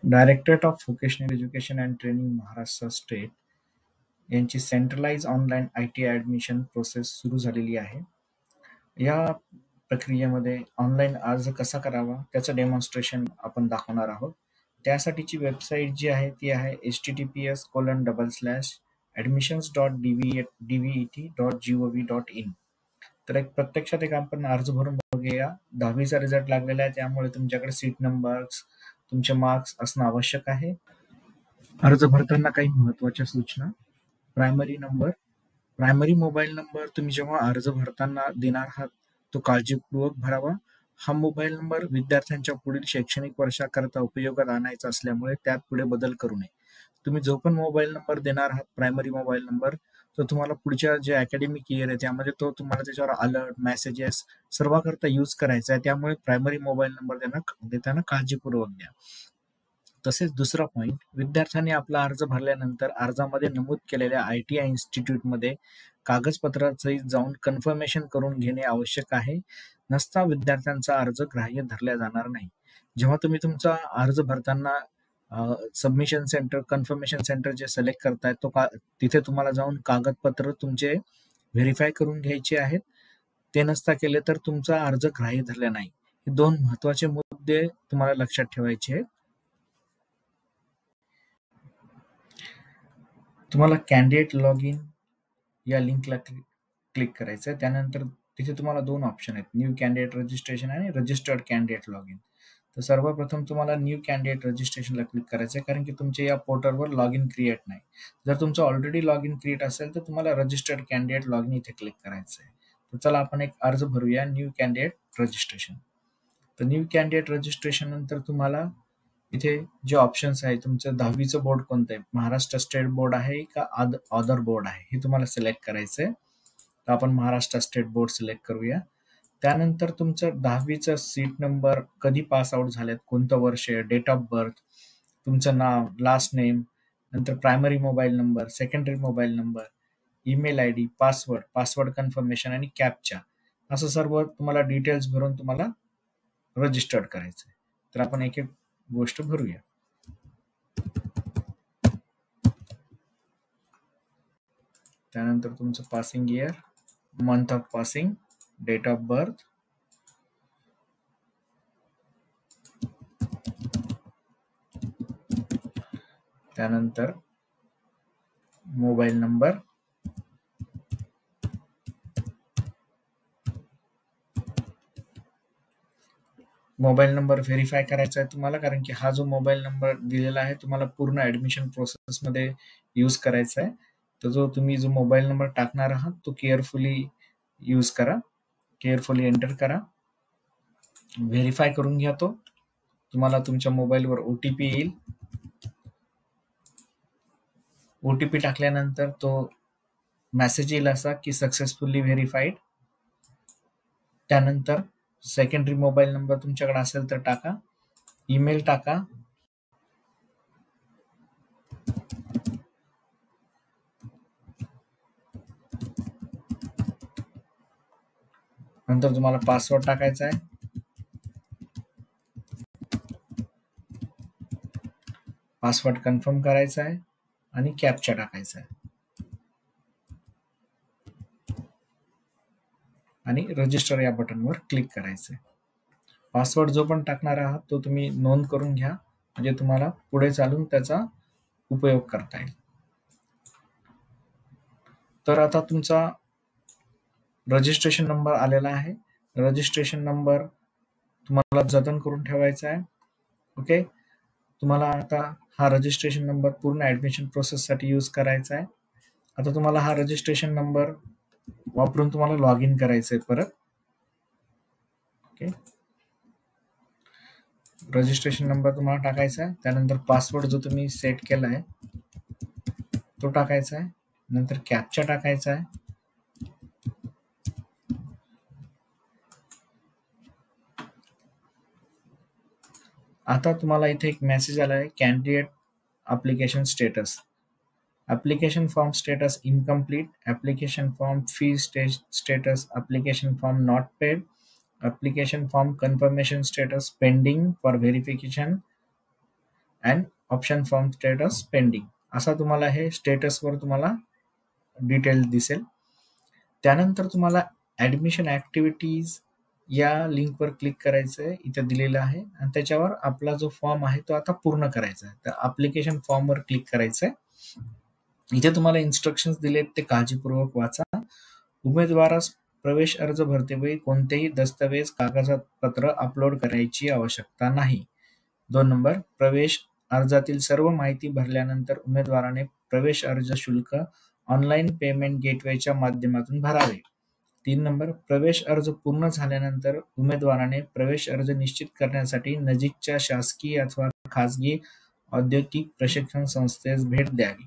Directorate of vocational education and training Maharashtra state यांची centralize online IT admission process सुरू झालेली आहे. या प्रक्रियेमध्ये ऑनलाईन अर्ज कसा करावा त्याचं डेमॉन्स्ट्रेशन आपण दाखवणार आहोत. त्यासाठीची वेबसाईट जी आहे ती आहे https://admissions.dvet.gov.in. तर प्रत्यक्षात आपण अर्ज भरून बघूया. 10वीचा रिझल्ट लागलेला आहे, त्यामुळे तुमच्याकडे सीट नंबर्स, तुमचे मार्क्स असणं आवश्यक आहे. अर्ज भरताना काही महत्त्वाच्या सूचना. प्रायमरी मोबाईल नंबर तुम्ही जेव्हा अर्ज भरताना देणार आहात तो काळजीपूर्वक भरावा. हा मोबाईल नंबर विद्यार्थ्यांच्या पुढील शैक्षणिक वर्षाकरता उपयोगात आणायचा असल्यामुळे त्यात पुढे बदल करू नये. तुम्ही जो पण मोबाईल नंबर देणार आहात प्रायमरी मोबाईल नंबर, तो तुम्हाला पुढच्या जे अकॅडमिक इयर आहे त्यामध्ये तो तुम्हाला त्याच्यावर अलर्ट, मेसेजेस सर्वाकरता यूज करायचा आहे. त्यामुळे प्रायमरी मोबाईल नंबर देताना काळजीपूर्वक द्या. तसेच दुसरा पॉईंट, विद्यार्थ्यांनी आपला अर्ज भरल्यानंतर अर्जामध्ये नमूद केलेल्या ITI इन्स्टिट्यूटमध्ये कागदपत्रासहित जाऊन कन्फर्मेशन करून घेणे आवश्यक आहे. नसता विद्यार्थ्यांचा अर्ज ग्राह्य धरला जाणार नाही. जेव्हा तुम्ही तुमचा अर्ज भरताना सबमिशन सेंटर, कन्फर्मेशन सेंटर जे सिलेक्ट करताय तिथे तुम्हाला जाऊन कागदपत्र तुमचे व्हेरीफाय करून घ्यायचे आहेत. ते नसता केले तर तुमचा अर्ज ग्राह्य धरला नाही. हे 2 महत्त्वाचे मुद्दे तुम्हाला लक्षात ठेवायचे आहेत. तुम्हाला कॅन्डिडेट लॉग इन या लिंकला क्लिक करायचं आहे. त्यानंतर तिथे तुम्हाला 2 ऑप्शन आहेत, न्यू कॅन्डिडेट रजिस्ट्रेशन आणि रजिस्टर्ड कॅन्डिडेट लॉग इन. तर सर्वप्रथम तुम्हाला न्यू कॅन्डिडेट रजिस्ट्रेशनला क्लिक करायचं आहे, कारण की तुमच्या या पोर्टलवर लॉग इन क्रिएट नाही. जर तुमचं ऑलरेडी लॉग इन क्रिएट असेल तर तुम्हाला रजिस्टर्ड कॅन्डिडेट लॉग इन इथे क्लिक करायचं आहे. तर चला आपण एक अर्ज भरूया, न्यू कॅन्डिडेट रजिस्ट्रेशन. तर न्यू कॅन्डिडेट रजिस्ट्रेशन नंतर तुम्हाला इथे जे ऑप्शन्स आहे, तुमचं 10वीचं बोर्ड कोणतं आहे, महाराष्ट्र स्टेट बोर्ड आहे का अदर बोर्ड आहे, हे तुम्हाला सिलेक्ट करायचं आहे. तर आपण महाराष्ट्र स्टेट बोर्ड सिलेक्ट करूया. त्यानंतर तुमचं 10वीचा सीट नंबर, कधी पास आउट झालेत, कोणतं वर्ष आहे, डेट ऑफ बर्थ, तुमचं नाव, लास्ट नेम, नंतर primary mobile number, secondary mobile number, email ID, password confirmation आणि कॅप्चा, असं सर्व तुम्हाला डिटेल्स भरून तुम्हाला रजिस्टर्ड करायचं आहे. तर आपण एक एक गोष्ट भरूया. त्यानंतर तुमचं passing year, month of passing, date of birth, त्यानंतर mobile number, mobile number verify करायचा आहे तुम्हाला, कारण की हा जो मोबाईल नंबर दिलेला आहे तुम्हाला पूर्ण ऍडमिशन प्रोसेसमध्ये यूज करायचा आहे. तर जो मोबाईल नंबर टाकणार आहात तो केअरफुली यूज करा, केअरफुली एंटर करा, व्हेरीफाय करून घ्या. तो तुम्हाला तुमच्या मोबाईलवर OTP येईल. OTP टाकल्यानंतर तो मेसेज येईल असा की सक्सेसफुली व्हेरीफाईड. त्यानंतर सेकंडरी मोबाईल नंबर तुमच्याकडे असेल तर टाका, ईमेल टाका, नंतर तुम्हाला पासवर्ड टाकायचा आहे, पासवर्ड कन्फर्म करायचा आहे आणि कॅप्चा टाकायचा आहे आणि रजिस्टर या बटनवर क्लिक करायचं आहे. पासवर्ड जो पण टाकणार आहात तो तुम्ही नोंद करून घ्या, म्हणजे तुम्हाला पुढे चालून त्याचा उपयोग करता येईल. तर आता तुमचा रजिस्ट्रेशन नंबर आलेला आहे. रजिस्ट्रेशन नंबर तुम्हाला जतन करून ठेवायचा आहे. ओके, तुम्हाला आता हा रजिस्ट्रेशन नंबर पूर्ण ऍडमिशन प्रोसेससाठी यूज करायचा आहे. आता तुम्हाला हा रजिस्ट्रेशन नंबर वापरून तुम्हाला लॉग इन करायचं आहे परत. ओके, रजिस्ट्रेशन नंबर तुम्हाला टाकायचा आहे, त्यानंतर पासवर्ड जो तुम्ही सेट केला आहे तो टाकायचा आहे, नंतर कॅप्चा टाकायचा आहे. आता तुम्हाला इथे एक मेसेज आला आहे, candidate application status, application form status incomplete, application form fee status, application form not paid, application form confirmation status pending for verification, and option form status pending असा तुम्हाला हे स्टेटसवर तुम्हाला डिटेल दिसेल. त्यानंतर तुम्हाला ऍडमिशन ऍक्टिव्हिटीज या लिंकवर क्लिक करायचं आहे, इथं दिलेलं आहे, आणि त्याच्यावर आपला जो फॉर्म आहे तो आता पूर्ण करायचा आहे. तर ऍप्लिकेशन फॉर्मवर क्लिक करायचं आहे. इथे तुम्हाला इन्स्ट्रक्शन्स दिलेत ते काळजीपूर्वक वाचा. उमेदवारास प्रवेश अर्ज भरतेवेळी कोणतेही दस्तावेज कागदपत्र अपलोड करायची आवश्यकता नाही. 2 नंबर, प्रवेश अर्जातील सर्व माहिती भरल्यानंतर उमेदवाराने प्रवेश अर्ज शुल्क ऑनलाईन पेमेंट गेटवेच्या माध्यमातून भरावे. 3 नंबर, प्रवेश अर्ज पूर्ण झाल्यानंतर उमेदवाराने प्रवेश अर्ज निश्चित करण्यासाठी नजीकच्या शासकीय अथवा खाजगी औद्योगिक प्रशिक्षण संस्थेस भेट द्यावी.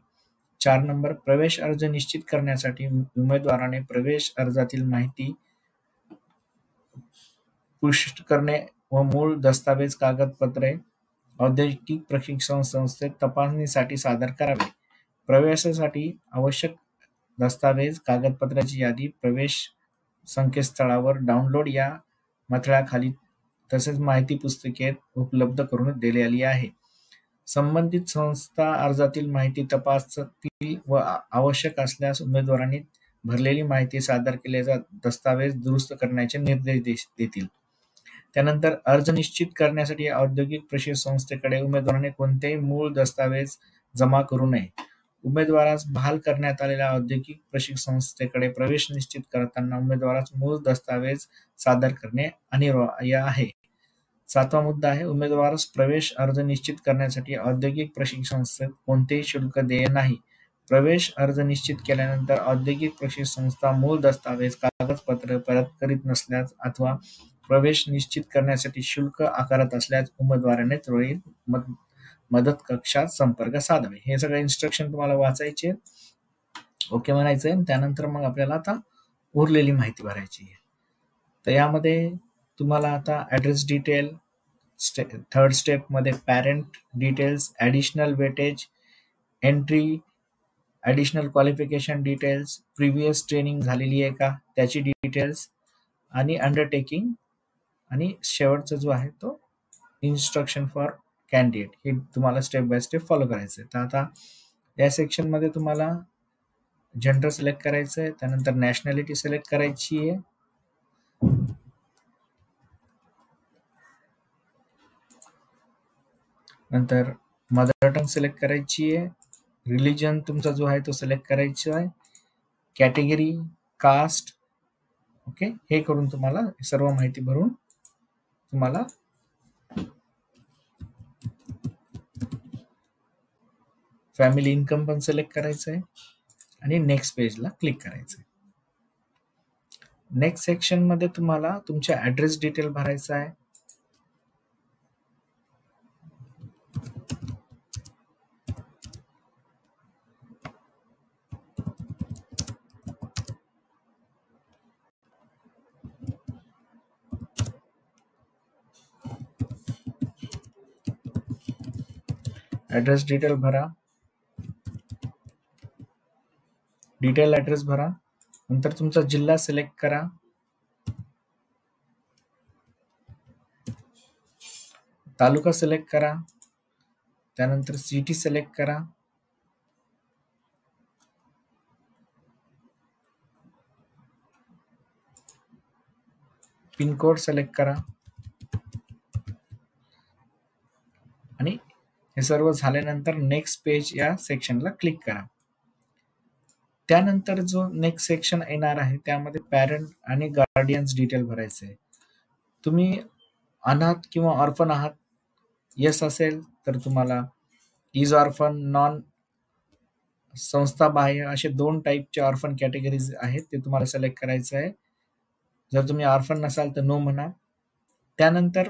4 नंबर, प्रवेश अर्ज निश्चित करण्यासाठी उमेदवाराने प्रवेश अर्जातील माहिती पुष्ट करणे व मूळ दस्तावेज कागदपत्रे औद्योगिक प्रशिक्षण संस्थेत तपासणीसाठी सादर करावे. प्रवेशासाठी आवश्यक दस्तावेज कागदपत्राची यादी प्रवेश संकेतस्थळावर डाउनलोड या मथळ्याखाली तसेच माहिती पुस्तिकेत उपलब्ध करून दिलेली आहे. संबंधित संस्था अर्जातील माहिती तपासतील व आवश्यक असल्यास उमेदवारांनी भरलेली माहिती सादर केलेला दस्तावेज दुरुस्त करण्याचे निर्देश देतील. त्यानंतर अर्ज निश्चित करण्यासाठी औद्योगिक प्रशिक्षण संस्थेकडे उमेदवाराने कोणतेही मूळ दस्तावेज जमा करू नये. उमेदवारास बहाल करण्यात आलेल्या औद्योगिक प्रशिक्षण संस्थेकडे प्रवेश निश्चित करताना उमेदवारास मूळ दस्तावेज सादर करणे अनिवार्य आहे. 7वा मुद्दा आहे, उमेदवारास प्रवेश अर्ज निश्चित करण्यासाठी औद्योगिक प्रशिक्षण संस्थेत कोणतेही शुल्क देय नाही. प्रवेश अर्ज निश्चित केल्यानंतर औद्योगिक प्रशिक्षण संस्था मूळ दस्तावेज कागदपत्र परत करीत नसल्यास अथवा प्रवेश निश्चित करण्यासाठी शुल्क आकारत असल्यास उमेदवाराने त्वरित मदत कक्षात संपर्क साधावे. हे सगळे इन्स्ट्रक्शन तुम्हाला वाचायचे, ओके म्हणायचंय. त्यानंतर मग आपल्याला आता उरलेली माहिती भरायची आहे. तर यामध्ये तुम्हाला आता ऍड्रेस डिटेल, थर्ड स्टेप मध्ये parent details, additional weightage, entry, additional qualification details, previous training झालेली आहे का त्याची डिटेल्स, आणि अंडरटेकिंग, आणि शेवटचा जो आहे तो इन्स्ट्रक्शन फॉर कॅन्डिडेट. हे तुम्हाला स्टेप बाय स्टेप फॉलो करायचं आहे. तर आता या सेक्शन मध्ये तुम्हाला जेंडर सिलेक्ट करायचं आहे, त्यानंतर नॅशनॅलिटी सिलेक्ट करायची आहे, नंतर मदर टंग सिलेक्ट करायची आहे, रिलिजन तुमचा जो आहे तो सिलेक्ट करायचा आहे, कॅटेगरी, कास्ट, ओके. हे करून तुम्हाला सर्व माहिती भरून तुम्हाला फॅमिली इन्कम पण सिलेक्ट करायचं आहे आणि नेक्स्ट पेजला क्लिक करायचं आहे. नेक्स्ट सेक्शन मध्ये तुम्हाला तुमच्या ऍड्रेस डिटेल भरायचा आहे. ऍड्रेस डिटेल भरा, डिटेल ऍड्रेस भरा, नंतर तुमचा जिल्हा सिलेक्ट करा, तालुका सिलेक्ट करा, त्यानंतर सिटी सिलेक्ट करा, पिन कोड सिलेक्ट करा, आणि हे सर्व झाल्यानंतर नेक्स्ट पेज या सेक्शनला क्लिक करा. त्यानंतर जो नेक्स्ट सेक्शन येणार आहे त्यामध्ये पॅरेंट आणि गार्डियन्स डिटेल भरायचे आहे. तुम्ही अनाथ किंवा ऑर्फन आहात, येस असेल तर तुम्हाला इज ऑर्फन, नॉन संस्था बाह्य, असे 2 टाईपचे ऑर्फन कॅटेगरीज आहेत, ते तुम्हाला सिलेक्ट करायचं आहे. जर तुम्ही ऑर्फन नसाल तर नो म्हणा. त्यानंतर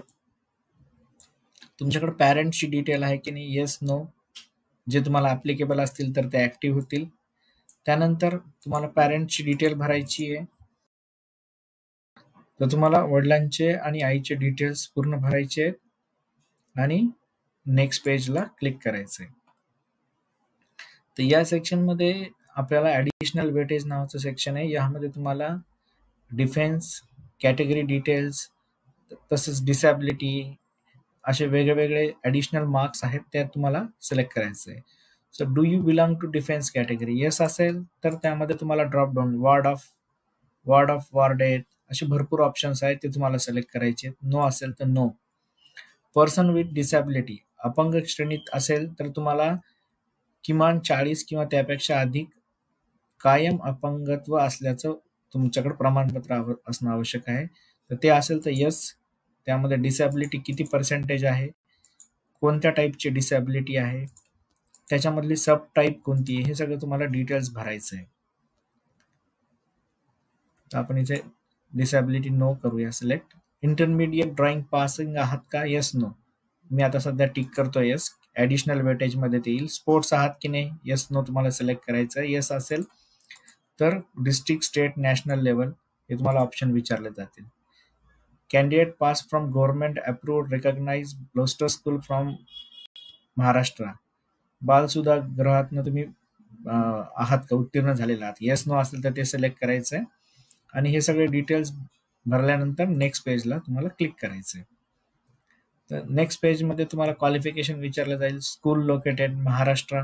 तुमच्याकडे पॅरेंटची डिटेल आहे की नाही, येस नो, जे तुम्हाला ऍप्लिकेबल असतील तर ते ऍक्टिव्ह होतील. त्यानंतर तुम्हाला पॅरेंटची डिटेल भरायची आहे. तर तुम्हाला वडिलांचे आणि आईचे डिटेल्स पूर्ण भरायचे आहेत आणि नेक्स्ट पेजला क्लिक करायचं आहे. तर या सेक्शन मध्ये आपल्याला ऍडिशनल वेटेज नावाचं सेक्शन आहे. यामध्ये तुम्हाला डिफेन्स, कॅटेगरी डिटेल्स, तसेच डिसॅबिलिटी, असे वेगवेगळे ॲडिशनल मार्क्स आहेत ते तुम्हाला सिलेक्ट करायचं आहे. So do you belong to defence category? Yes असेल तर त्यामध्ये तुम्हाला drop down ward of war dead असे भरपूर ऑप्शन्स आहेत, ते तुम्हाला सिलेक्ट करायचे. नो असेल तर नो. पर्सन विथ डिसॅबिलिटी अपंग श्रेणीत असेल तर तुम्हाला किमान 40 किंवा त्यापेक्षा अधिक कायम अपंगत्व असल्याचं तुमच्याकडे प्रमाणपत्र असणं आवश्यक आहे. तर ते असेल तर येस. त्यामध्ये डिसॅबिलिटी किती पर्सेंटेज आहे, कोणत्या टाईपची डिसॅबिलिटी आहे, त्याच्यामधली सब टाईप कोणती आहे, हे सगळं तुम्हाला डिटेल्स भरायचं आहे. तर आपण इथे डिसॅबिलिटी नो करूया सिलेक्ट. इंटरमिडिएट ड्रॉइंग पासिंग आहात का? Yes no. मी आता सध्या टिक करतो येस. ॲडिशनल वेटेज मध्ये ते येईल. स्पोर्ट्स आहात की नाही? येस नो तुम्हाला सिलेक्ट करायचं आहे. येस असेल तर डिस्ट्रिक्ट, स्टेट, नॅशनल लेवल हे तुम्हाला ऑप्शन विचारले जातील. Candidate pass from government approved recognize Borstal school from Maharashtra. बालसुधा गृहातनं तुम्ही आहात का, उत्तीर्ण झालेला आहात? येस नो असेल तर ते सिलेक्ट करायचं आहे. आणि हे सगळे डिटेल्स भरल्यानंतर नेक्स्ट पेजला तुम्हाला क्लिक करायचं आहे. तर नेक्स्ट पेजमध्ये तुम्हाला क्वालिफिकेशन विचारलं जाईल. School located Maharashtra,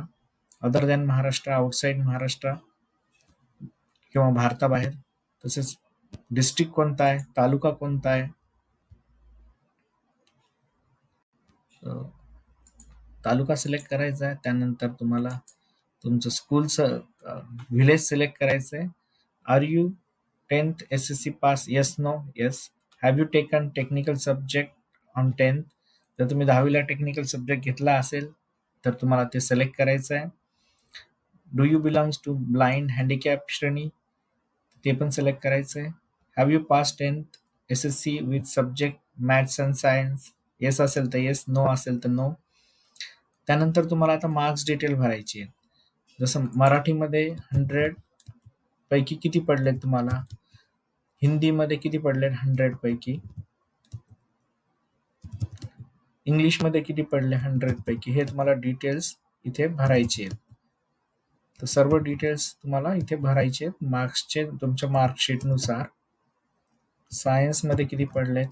other than Maharashtra, outside Maharashtra किंवा भारताबाहेर. तसेच डिस्ट्रिक्ट कोणता आहे, तालुका कोणता आहे. तालुका सिलेक्ट करायचा आहे. त्यानंतर तुम्हाला तुमचं स्कूलचं व्हिलेज सिलेक्ट करायचं आहे. Are you 10th SSC pass? Yes no. Yes. Have you taken technical subject on 10th? जर तुम्ही 10वीला टेक्निकल सब्जेक्ट घेतला असेल तर तुम्हाला ते सिलेक्ट करायचं आहे. Do you belongs to blind handicap श्रेणी? ते पण सिलेक्ट करायचं आहे. Have you pass 10th SSC with subject maths and science? Yes असेल तर येस, नो असेल तर नो. त्यानंतर तुम्हाला आता मार्क्स डिटेल भरायची आहे. जसं मराठीमध्ये 100 पैकी किती पडलेत तुम्हाला, हिंदीमध्ये किती पडलेत 100 पैकी, इंग्लिशमध्ये किती पडले 100 पैकी, हे तुम्हाला डिटेल्स इथे भरायचे आहेत. तर सर्व डिटेल्स तुम्हाला इथे भरायचे आहेत मार्क्सचे तुमच्या मार्कशीटनुसार. सायन्समध्ये किती पडलेत,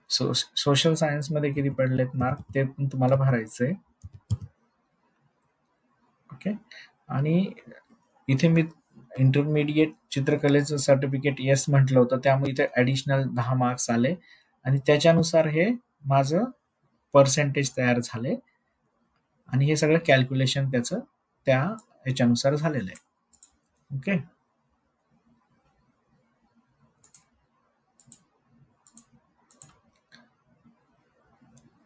सोशल सायन्समध्ये किती पडलेत मार्क, ते पण तुम्हाला भरायचं आहे. ओके. आणि इथे मी इंटरमिडिएट चित्रकलेचं सर्टिफिकेट येस म्हटलं होतं, त्यामुळे इथे ॲडिशनल 10 मार्क्स आले आणि त्याच्यानुसार हे माझं पर्सेंटेज तयार झाले आणि हे सगळं कॅल्क्युलेशन त्याचं त्या ह्याच्यानुसार झालेलं आहे. ओके.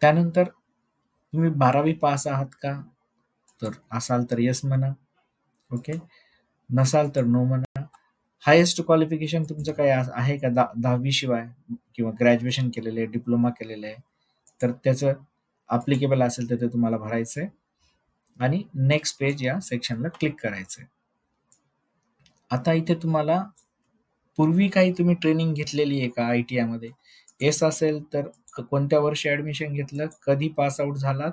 त्यानंतर तुम्ही 12वी पास आहात का? तर असाल तर येस म्हणा. ओके. नसाल तर नो म्हणा. हायेस्ट क्वालिफिकेशन तुमचं काय आहे का 10वी शिवाय किंवा ग्रॅज्युएशन केलेलं आहे, डिप्लोमा केलेलं आहे, तर त्याचं अप्लिकेबल असेल तर ते तुम्हाला भरायचं आहे आणि नेक्स्ट पेज या सेक्शनला क्लिक करायचं आहे. आता इथे तुम्हाला पूर्वी काही तुम्ही ट्रेनिंग घेतलेली आहे का ITI मध्ये? येस असेल तर कोणत्या वर्षी ऍडमिशन घेतलं, कधी पास आउट झालात,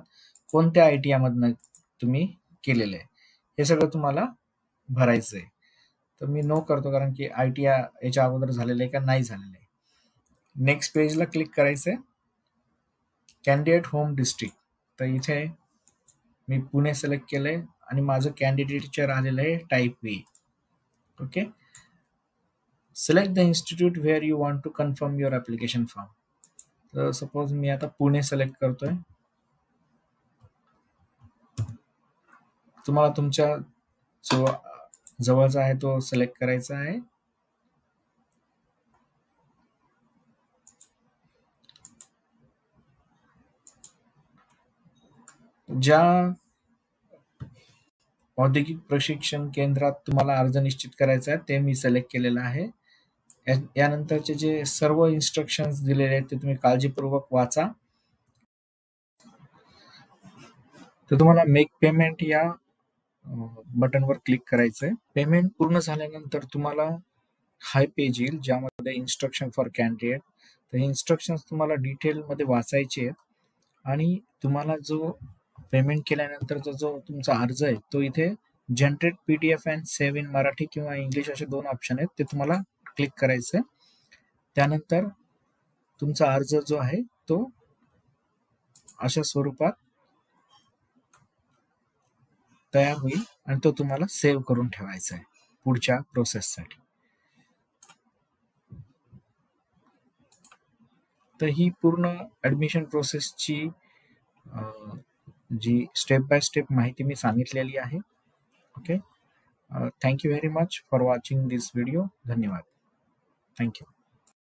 कोणत्या ITI मधनं तुम्ही केलेलं आहे, हे सगळं तुम्हाला भरायचं आहे. तर मी नो करतो कारण की ITI याच्या अगोदर झालेलं आहे का नाही झालेलं आहे. नेक्स्ट पेजला क्लिक करायचं आहे. कॅन्डिडेट होम डिस्ट्रिक्ट, तर इथे मी पुणे सिलेक्ट केलंय आणि माझं कॅन्डिडेटचे आलेलं आहे type B. Okay. Select the institute where you want to confirm your application form. तर सपोज मी आता पुणे सिलेक्ट करतोय. तुम्हाला तुमच्या जो जवळचा आहे तो सिलेक्ट करायचा आहे. ज्या औद्योगिक प्रशिक्षण केंद्रात तुम्हाला अर्ज निश्चित करायचा आहे ते मी सिलेक्ट केलेलं आहे. यानंतरचे जे सर्व इन्स्ट्रक्शन्स दिलेले आहेत ते तुम्ही काळजीपूर्वक वाचा. तर तुम्हाला मेक पेमेंट या बटनवर क्लिक करायचंय. पेमेंट पूर्ण झाल्यानंतर तुम्हाला हाय पेज येईल ज्यामध्ये इन्स्ट्रक्शन फॉर कॅन्डिडेट. तर हे इन्स्ट्रक्शन्स तुम्हाला डिटेलमध्ये वाचायचे आहेत आणि तुम्हाला जो पेमेंट केल्यानंतरचा जो तुमचा अर्ज आहे तो इथे generate PDF and save in Marathi किंवा इंग्लिश असे 2 ऑप्शन आहेत, ते तुम्हाला क्लिक करायचे. त्यानंतर तुमचा अर्ज जो आहे तो अशा स्वरूपात तयार होईल आणि तो तुम्हाला सेव्ह करून ठेवायचा आहे पुढच्या प्रोसेससाठी. तर ही पूर्ण ऍडमिशन प्रोसेसची जी स्टेप बाय स्टेप माहिती मी सांगितलेली आहे. Okay, thank you very much for watching this video. धन्यवाद. Thank you.